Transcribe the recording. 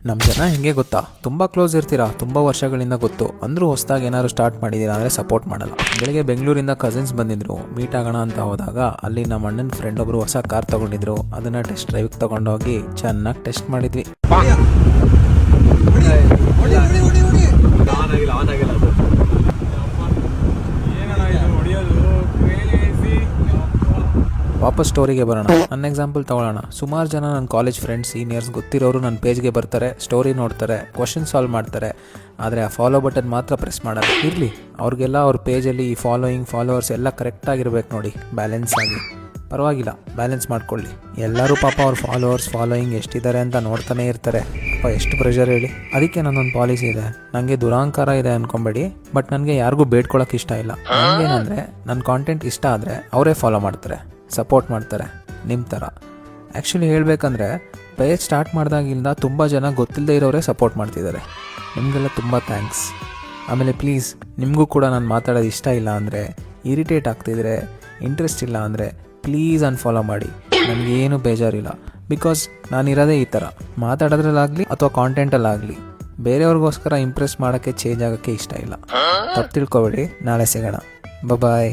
ನಮ್ಮ ಜನ ಹೆಂಗೆ ಗೊತ್ತಾ, ತುಂಬ ಕ್ಲೋಸ್ ಇರ್ತೀರಾ, ತುಂಬ ವರ್ಷಗಳಿಂದ ಗೊತ್ತು ಅಂದರೂ ಹೊಸದಾಗಿ ಏನಾದ್ರು ಸ್ಟಾರ್ಟ್ ಮಾಡಿದ್ದೀರಾ ಅಂದರೆ ಸಪೋರ್ಟ್ ಮಾಡಲ್ಲ. ಬೆಳಿಗ್ಗೆ ಬೆಂಗಳೂರಿಂದ ಕಸಿನ್ಸ್ ಬಂದಿದ್ರು, ಮೀಟ್ ಆಗೋಣ ಅಂತ ಹೋದಾಗ ಅಲ್ಲಿ ನಮ್ಮ ಅಣ್ಣನ ಫ್ರೆಂಡ್ ಒಬ್ಬರು ಹೊಸ ಕಾರ್ ತೊಗೊಂಡಿದ್ರು. ಅದನ್ನು ಟೆಸ್ಟ್ ಡ್ರೈವ್ಗೆ ತೊಗೊಂಡೋಗಿ ಚೆನ್ನಾಗಿ ಟೆಸ್ಟ್ ಮಾಡಿದ್ವಿ. ವಾಪಸ್ ಸ್ಟೋರಿಗೆ ಬರೋಣ. ನನ್ನ ಎಕ್ಸಾಂಪಲ್ ತಗೊಳ್ಳೋಣ. ಸುಮಾರು ಜನ ನನ್ನ ಕಾಲೇಜ್ ಫ್ರೆಂಡ್ಸ್, ಸೀನಿಯರ್ಸ್ ಗೊತ್ತಿರೋರು ನನ್ನ ಪೇಜ್ಗೆ ಬರ್ತಾರೆ, ಸ್ಟೋರಿ ನೋಡ್ತಾರೆ, ಕ್ವಶನ್ ಸಾಲ್ವ್ ಮಾಡ್ತಾರೆ. ಆದರೆ ಆ ಫಾಲೋ ಬಟನ್ ಮಾತ್ರ ಪ್ರೆಸ್ ಮಾಡಲ್ಲ. ಇರಲಿ, ಅವ್ರಿಗೆಲ್ಲ ಅವ್ರ ಪೇಜಲ್ಲಿ ಈ ಫಾಲೋವರ್ಸ್ ಎಲ್ಲ ಕರೆಕ್ಟಾಗಿರ್ಬೇಕು ನೋಡಿ, ಬ್ಯಾಲೆನ್ಸ್ ಆಗಿ. ಪರವಾಗಿಲ್ಲ, ಬ್ಯಾಲೆನ್ಸ್ ಮಾಡ್ಕೊಳ್ಳಿ. ಎಲ್ಲರೂ ಪಾಪ ಅವ್ರ ಫಾಲೋಯಿಂಗ್ ಎಷ್ಟಿದ್ದಾರೆ ಅಂತ ನೋಡ್ತಾನೆ ಇರ್ತಾರೆ. ಪಾಪ ಎಷ್ಟು ಪ್ರೆಷರ್ ಹೇಳಿ. ಅದಕ್ಕೆ ನನ್ನೊಂದು ಪಾಲಿಸಿ ಇದೆ. ನನಗೆ ದುರಾಂಕಾರ ಇದೆ ಅಂದ್ಕೊಂಬೇಡಿ, ಬಟ್ ನನಗೆ ಯಾರಿಗೂ ಬೇಡ್ಕೊಳಕ್ಕೆ ಇಷ್ಟ ಇಲ್ಲ. ನನಗೇನಂದರೆ ನನ್ನ ಕಾಂಟೆಂಟ್ ಇಷ್ಟ ಆದರೆ ಅವರೇ ಫಾಲೋ ಮಾಡ್ತಾರೆ, ಸಪೋರ್ಟ್ ಮಾಡ್ತಾರೆ, ನಿಮ್ಮ ಥರ. ಆ್ಯಕ್ಚುಲಿ ಹೇಳಬೇಕಂದ್ರೆ ಪೇಜ್ ಸ್ಟಾರ್ಟ್ ಮಾಡಿದಾಗಿಂದ ತುಂಬ ಜನ ಗೊತ್ತಿಲ್ಲದೆ ಇರೋರೇ ಸಪೋರ್ಟ್ ಮಾಡ್ತಿದ್ದಾರೆ. ನಿಮಗೆಲ್ಲ ತುಂಬ ಥ್ಯಾಂಕ್ಸ್. ಆಮೇಲೆ ಪ್ಲೀಸ್, ನಿಮಗೂ ಕೂಡ ನಾನು ಮಾತಾಡೋದು ಇಷ್ಟ ಇಲ್ಲ ಅಂದರೆ, ಇರಿಟೇಟ್ ಆಗ್ತಿದ್ರೆ, ಇಂಟ್ರೆಸ್ಟ್ ಇಲ್ಲ ಅಂದರೆ ಪ್ಲೀಸ್ ಅನ್ಫಾಲೋ ಮಾಡಿ. ನನಗೇನು ಬೇಜಾರಿಲ್ಲ. ಬಿಕಾಸ್ ನಾನಿರೋದೇ ಈ ಥರ, ಮಾತಾಡೋದ್ರಲ್ಲಾಗಲಿ ಅಥವಾ ಕಾಂಟೆಂಟಲ್ಲಾಗಲಿ ಬೇರೆಯವ್ರಿಗೋಸ್ಕರ ಇಂಪ್ರೆಸ್ ಮಾಡೋಕ್ಕೆ, ಚೇಂಜ್ ಆಗೋಕ್ಕೆ ಇಷ್ಟ ಇಲ್ಲ. ತಪ್ಪು ತಿಳ್ಕೊಬೇಡಿ. ನಾಳೆ ಸಿಗೋಣ. ಬಾಯ್.